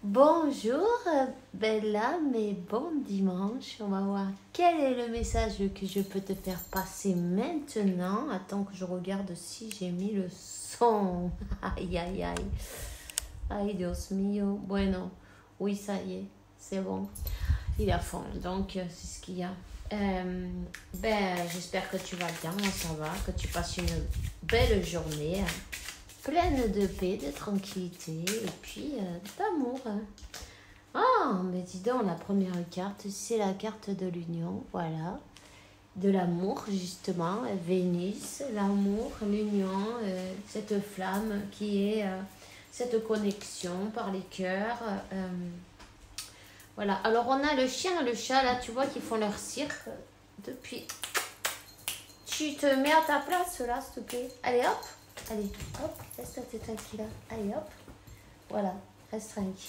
Bonjour Bella, mais bon dimanche. On va voir quel est le message que je peux te faire passer maintenant. Attends que je regarde si j'ai mis le son. Aïe aïe aïe. Aïe Dios mío. Bueno, oui ça y est, c'est bon. Il est à fond, donc c'est ce qu'il y a. J'espère que tu vas bien, moi ça va, que tu passes une belle journée. Pleine de paix, de tranquillité et puis d'amour. Ah, mais dis donc, la première carte, c'est la carte de l'union, voilà. De l'amour, justement. Vénus, l'amour, l'union, cette flamme qui est cette connexion par les cœurs. Voilà. Alors, on a le chien et le chat, là, tu vois, qui font leur cirque depuis... Tu te mets à ta place, là, s'il te plaît. Allez, hop. Allez, hop, laisse-toi tranquille. Allez, hop. Voilà, reste tranquille.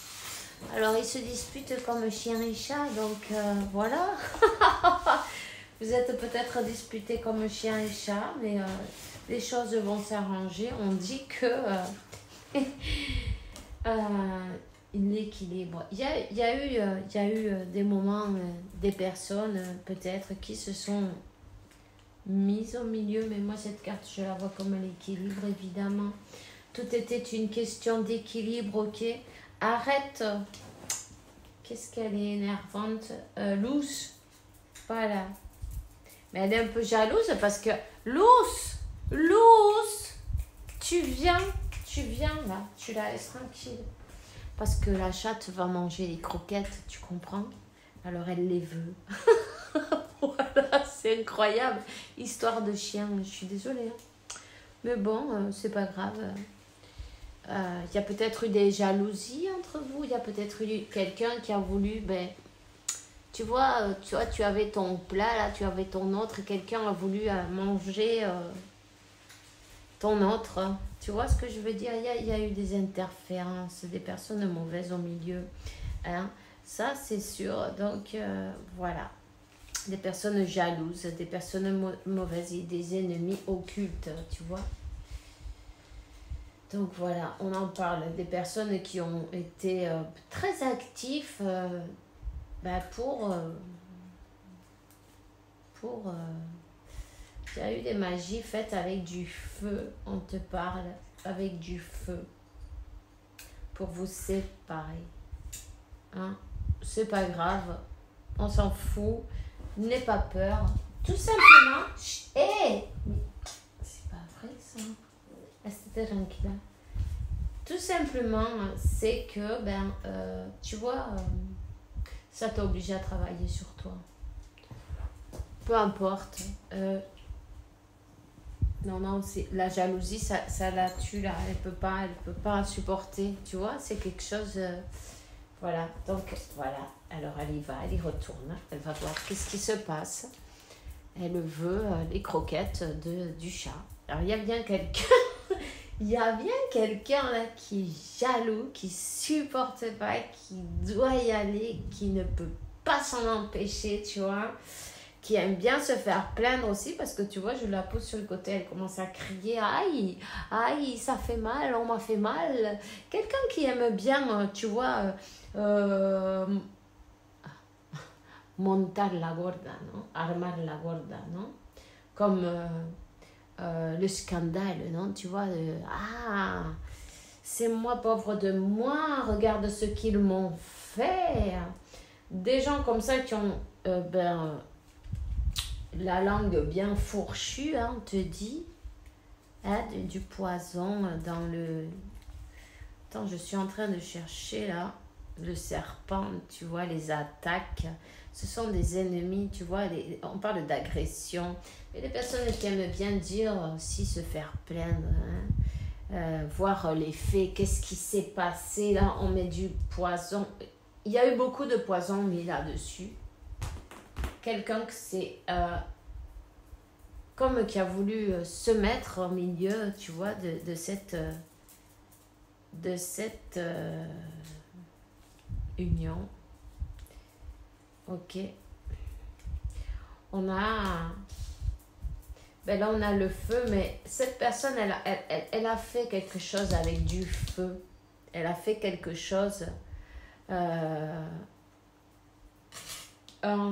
Alors, ils se disputent comme chien et chat, donc voilà. Vous êtes peut-être disputés comme chien et chat, mais les choses vont s'arranger. On dit que l'équilibre. Il y a eu des moments, des personnes peut-être qui se sont mise au milieu, mais moi cette carte je la vois comme l'équilibre évidemment. Tout était une question d'équilibre, ok. Arrête. Qu'est-ce qu'elle est énervante. Loose. Voilà. Mais elle est un peu jalouse parce que Loose, tu viens là, tu la laisses tranquille. Parce que la chatte va manger les croquettes, tu comprends? Alors elle les veut. Voilà, c'est incroyable. Histoire de chien, je suis désolée. Hein. Mais bon, c'est pas grave. Il y a peut-être eu des jalousies entre vous. Il y a peut-être eu quelqu'un qui a voulu... tu vois, tu avais ton plat, là, tu avais ton autre. Quelqu'un a voulu manger ton autre. Tu vois ce que je veux dire? Il y a eu des interférences, des personnes mauvaises au milieu. Hein? Ça, c'est sûr. Donc, voilà. Des personnes jalouses, des personnes mauvaises et des ennemis occultes, tu vois. Donc voilà, on en parle. Des personnes qui ont été très actifs pour... il y a eu des magies faites avec du feu, on te parle, avec du feu, pour vous séparer. Hein? C'est pas grave, on s'en fout. N'aie pas peur. Tout simplement. Hé! C'est pas vrai ça. Restez tranquille. Tout simplement, c'est que, tu vois, ça t'oblige à travailler sur toi. Peu importe. Non, c'est la jalousie, ça la tue là. Elle peut pas supporter. Tu vois, c'est quelque chose. Voilà. Donc voilà. Alors elle y va, elle y retourne, elle va voir qu'est-ce qui se passe. Elle veut les croquettes du chat. Alors il y a bien quelqu'un, là qui est jaloux, qui supporte pas, qui doit y aller, qui ne peut pas s'en empêcher, tu vois. Qui aime bien se faire plaindre aussi parce que tu vois, je la pose sur le côté, elle commence à crier, aïe, ça fait mal, on m'a fait mal. Quelqu'un qui aime bien, tu vois, montar la gorda, non? Armar la gorda, non? Comme le scandale, non? Tu vois, c'est moi, pauvre de moi, regarde ce qu'ils m'ont fait. Des gens comme ça qui ont la langue bien fourchue, hein, on te dit, hein, du poison dans le... Attends, je suis en train de chercher là, le serpent, tu vois, les attaques. Ce sont des ennemis, tu vois, on parle d'agression. Mais les personnes qui aiment bien dire aussi se faire plaindre, hein, voir les faits, qu'est-ce qui s'est passé, là, on met du poison. Il y a eu beaucoup de poison mis là-dessus. Quelqu'un que c'est comme qui a voulu se mettre au milieu, tu vois, de cette union. Ok. On a... là, on a le feu, mais cette personne, elle a fait quelque chose avec du feu. Elle a fait quelque chose euh, un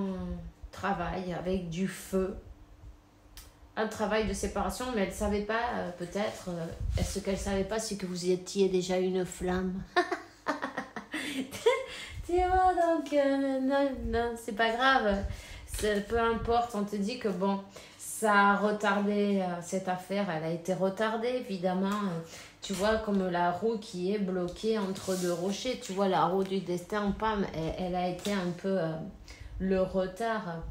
travail avec du feu, un travail de séparation, mais elle ne savait pas, peut-être, ce qu'elle ne savait pas, c'est que vous étiez déjà une flamme. Tu vois, donc, non, non, c'est pas grave. Peu importe, on te dit que bon, ça a retardé cette affaire, elle a été retardée, évidemment. Tu vois, comme la roue qui est bloquée entre deux rochers, tu vois, la roue du destin, pam, elle a été un peu le retard.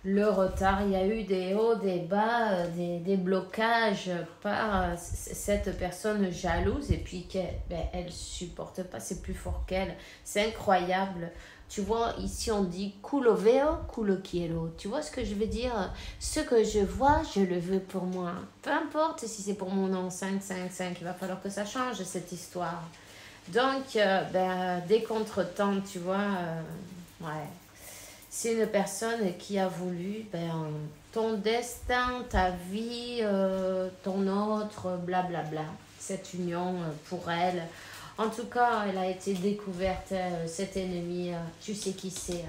Le retard, il y a eu des hauts, des bas, des blocages par cette personne jalouse et puis qu'elle ben, elle supporte pas, c'est plus fort qu'elle. C'est incroyable. Tu vois, ici on dit culo veo, culo quiero. Tu vois ce que je veux dire? Ce que je vois, je le veux pour moi. Peu importe si c'est pour mon nom 555, il va falloir que ça change cette histoire. Donc, ben, des contretemps, tu vois, ouais. C'est une personne qui a voulu ben, ton destin, ta vie, ton autre, blablabla. Cette union pour elle. En tout cas, elle a été découverte, cet ennemi. Tu sais qui c'est.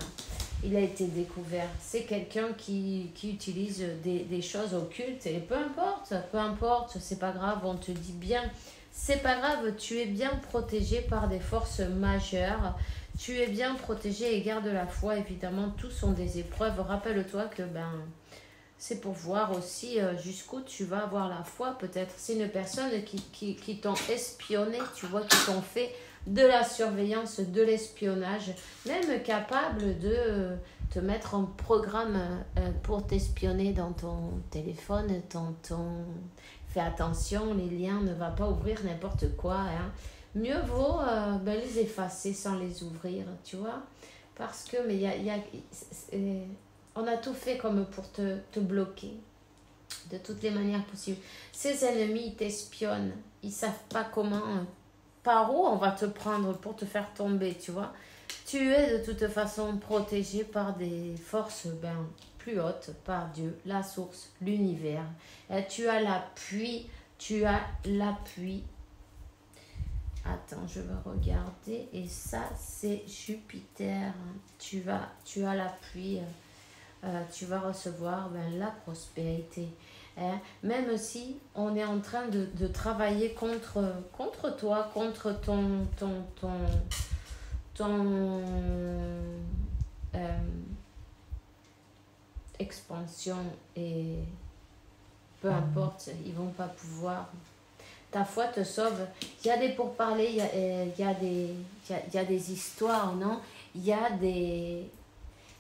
Il a été découvert. C'est quelqu'un qui utilise des choses occultes. Et peu importe, c'est pas grave, on te dit bien. C'est pas grave, tu es bien protégé par des forces majeures. Tu es bien protégé et garde la foi, évidemment, tous sont des épreuves. Rappelle-toi que ben, c'est pour voir aussi jusqu'où tu vas avoir la foi, peut-être. C'est une personne qui t'ont espionné, tu vois, qui t'ont fait de la surveillance, de l'espionnage, même capable de te mettre en programme pour t'espionner dans ton téléphone, Fais attention, les liens ne va pas ouvrir n'importe quoi, hein. Mieux vaut ben, les effacer sans les ouvrir, tu vois. Parce que, mais on a tout fait comme pour te bloquer, de toutes les manières possibles. Ces ennemis, ils t'espionnent. Ils ne savent pas comment, par où on va te prendre pour te faire tomber, tu vois. Tu es de toute façon protégé par des forces ben, plus hautes, par Dieu, la source, l'univers. Et tu as l'appui, Attends, je vais regarder. Et ça, c'est Jupiter. Tu as l'appui. Tu vas recevoir ben, la prospérité. Hein. Même si on est en train de travailler contre toi, contre ton expansion. Et peu importe, ils vont pas pouvoir. Ta foi te sauve. Il y a des pourparlers, il y a des histoires, non? Il y a des...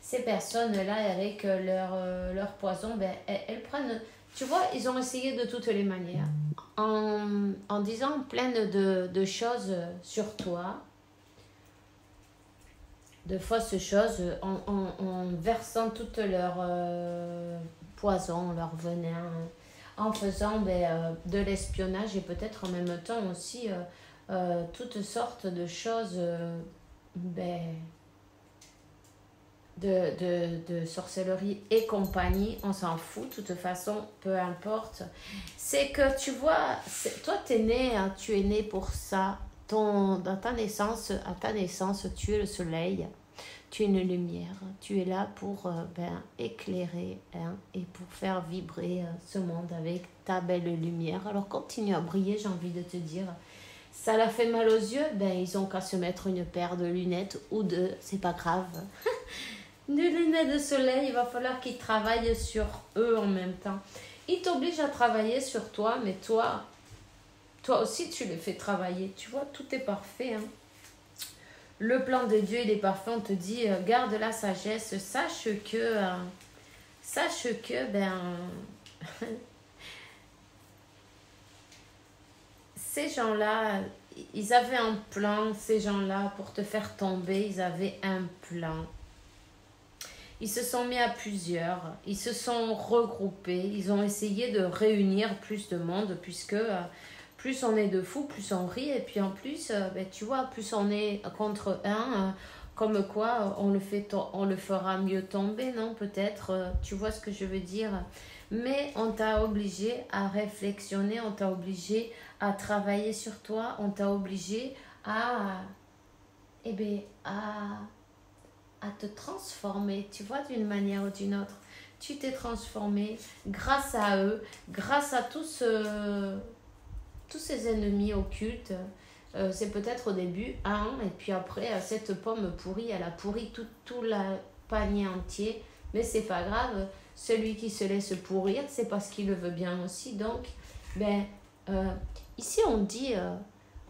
Ces personnes-là, avec leur poison, ben, elles prennent... Tu vois, ils ont essayé de toutes les manières. En disant plein de choses sur toi, de fausses choses, en versant toutes leurs poisons, leur venin, en faisant ben, de l'espionnage et peut-être en même temps aussi toutes sortes de choses ben, de sorcellerie et compagnie, on s'en fout, de toute façon, peu importe. C'est que tu vois, toi tu es né pour ça. Dans ta naissance, à ta naissance, tu es le soleil. Tu es une lumière, tu es là pour ben, éclairer hein, et pour faire vibrer ce monde avec ta belle lumière. Alors continue à briller, j'ai envie de te dire. Ça l'a fait mal aux yeux, ben ils ont qu'à se mettre une paire de lunettes ou deux, c'est pas grave. Des lunettes de soleil, il va falloir qu'ils travaillent sur eux en même temps. Ils t'obligent à travailler sur toi, mais toi aussi tu les fais travailler. Tu vois, tout est parfait, hein. Le plan de Dieu, il est parfait. On te dit, garde la sagesse. Sache que, ben, ces gens-là, ils avaient un plan, ces gens-là, pour te faire tomber, ils avaient un plan. Ils se sont mis à plusieurs, ils se sont regroupés, ils ont essayé de réunir plus de monde, puisque... plus on est de fous, plus on rit. Et puis en plus, ben, tu vois, plus on est contre un, comme quoi on le fera mieux tomber, non? Peut-être, tu vois ce que je veux dire. Mais on t'a obligé à réflexionner, on t'a obligé à travailler sur toi, on t'a obligé à eh bien, à te transformer, tu vois, d'une manière ou d'une autre. Tu t'es transformé grâce à eux, grâce à tous ces ennemis occultes. C'est peut-être au début un, et puis après, cette pomme pourrie, elle a pourri tout le panier entier. Mais c'est pas grave, celui qui se laisse pourrir, c'est parce qu'il le veut bien aussi. Donc, ben, ici on dit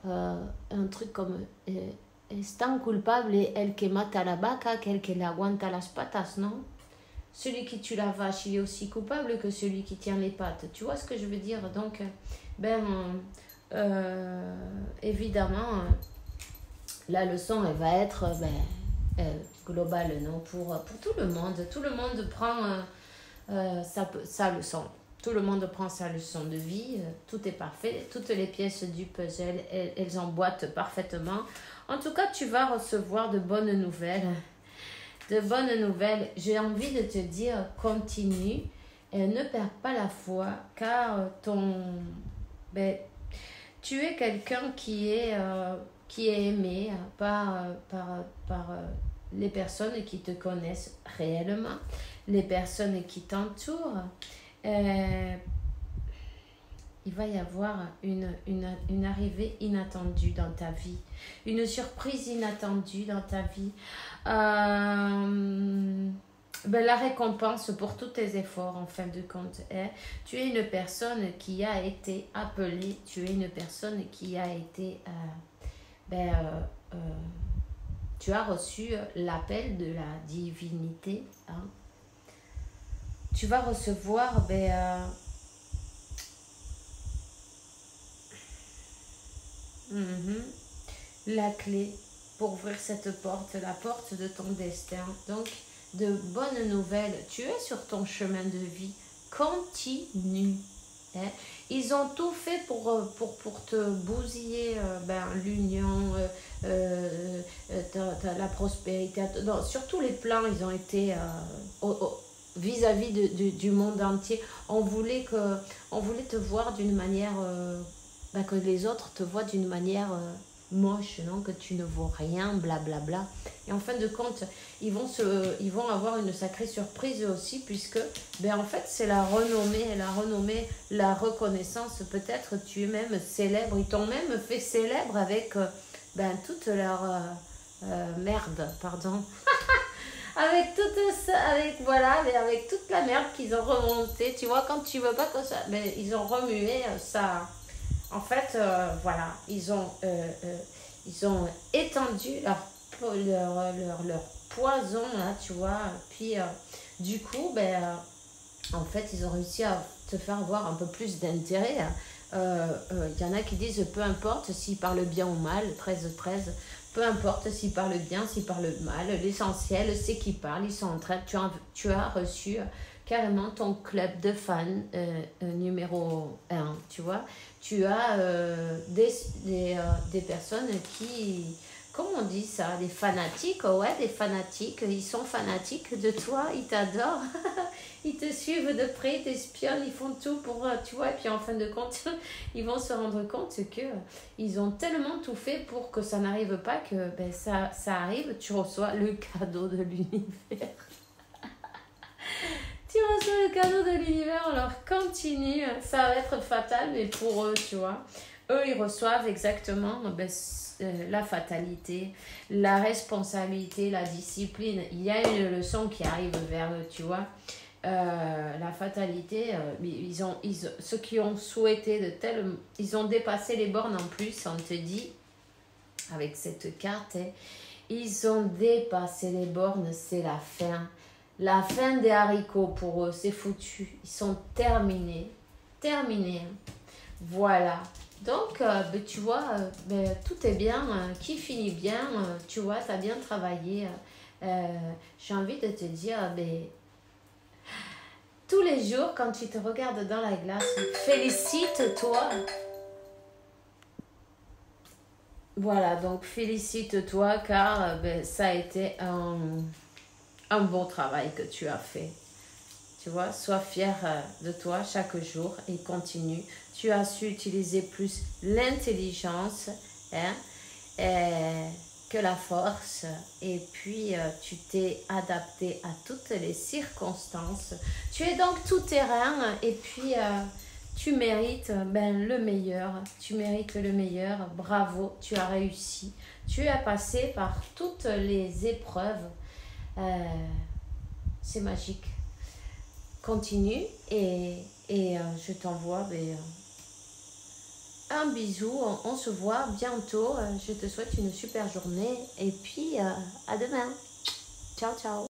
un truc comme es tan culpable el que mata la vaca qu'el que le aguanta las patas, non? Celui qui tue la vache, il est aussi coupable que celui qui tient les pattes. Tu vois ce que je veux dire? Donc, ben, évidemment, la leçon, elle va être globale, non? Pour tout le monde. Tout le monde prend sa leçon. Tout le monde prend sa leçon de vie. Tout est parfait. Toutes les pièces du puzzle, elles emboîtent parfaitement. En tout cas, tu vas recevoir de bonnes nouvelles. De bonnes nouvelles. J'ai envie de te dire, continue. Et ne perds pas la foi, car tu es quelqu'un qui est aimé par les personnes qui te connaissent réellement, les personnes qui t'entourent. Il va y avoir une arrivée inattendue dans ta vie, une surprise inattendue dans ta vie. La récompense pour tous tes efforts en fin de compte. Tu es une personne qui a été appelée, tu es une personne qui a été... tu as reçu l'appel de la divinité. Hein. Tu vas recevoir la clé pour ouvrir cette porte, la porte de ton destin. Donc, de bonnes nouvelles. Tu es sur ton chemin de vie. Continue. Hein? Ils ont tout fait pour te bousiller l'union, la prospérité. Sur tous les plans, ils ont été vis-à-vis du monde entier. On voulait te voir d'une manière... que les autres te voient d'une manière... moche, non, que tu ne vaux rien, blablabla. Et en fin de compte, ils vont avoir une sacrée surprise aussi, puisque, en fait, c'est la renommée, la reconnaissance. Peut-être tu es même célèbre. Ils t'ont même fait célèbre avec toute leur merde, pardon. avec toute la merde qu'ils ont remontée. Tu vois, quand tu veux pas que ça... ils ont remué ça... En fait, ils ont étendu leur poison, là, tu vois. Puis, du coup, en fait, ils ont réussi à te faire avoir un peu plus d'intérêt. Y en a qui disent, peu importe s'ils parlent bien ou mal, 13-13, peu importe s'ils parlent bien, s'ils parlent mal, l'essentiel, c'est qu'ils parlent, ils sont en train... Tu as reçu... carrément ton club de fans numéro 1, tu vois. Tu as des personnes qui, comment on dit ça, des fanatiques, des fanatiques, ils sont fanatiques de toi, ils t'adorent, ils te suivent de près, ils t'espionnent, ils font tout pour, tu vois, et puis en fin de compte, ils vont se rendre compte que ils ont tellement tout fait pour que ça n'arrive pas, que ça arrive, tu reçois le cadeau de l'univers. Tu reçois le cadeau de l'univers, alors continue, ça va être fatal, mais pour eux, tu vois. Eux, ils reçoivent exactement la fatalité, la responsabilité, la discipline. Il y a une leçon qui arrive vers eux, tu vois. La fatalité, ceux qui ont souhaité ils ont dépassé les bornes en plus, on te dit, avec cette carte, ils ont dépassé les bornes, c'est la fin. La fin des haricots pour eux, c'est foutu. Ils sont terminés. Terminés. Voilà. Donc, tu vois, tout est bien. Qui finit bien, tu vois, tu as bien travaillé. J'ai envie de te dire, tous les jours, quand tu te regardes dans la glace, félicite-toi. Voilà, donc félicite-toi car ça a été un bon travail que tu as fait. Tu vois, sois fier de toi chaque jour et continue. Tu as su utiliser plus l'intelligence, hein, que la force. Et puis, tu t'es adapté à toutes les circonstances. Tu es donc tout terrain et puis tu mérites le meilleur. Tu mérites le meilleur. Bravo, tu as réussi. Tu as passé par toutes les épreuves. C'est magique. Continue et je t'envoie un bisou. On se voit bientôt. Je te souhaite une super journée et puis à demain. Ciao, ciao.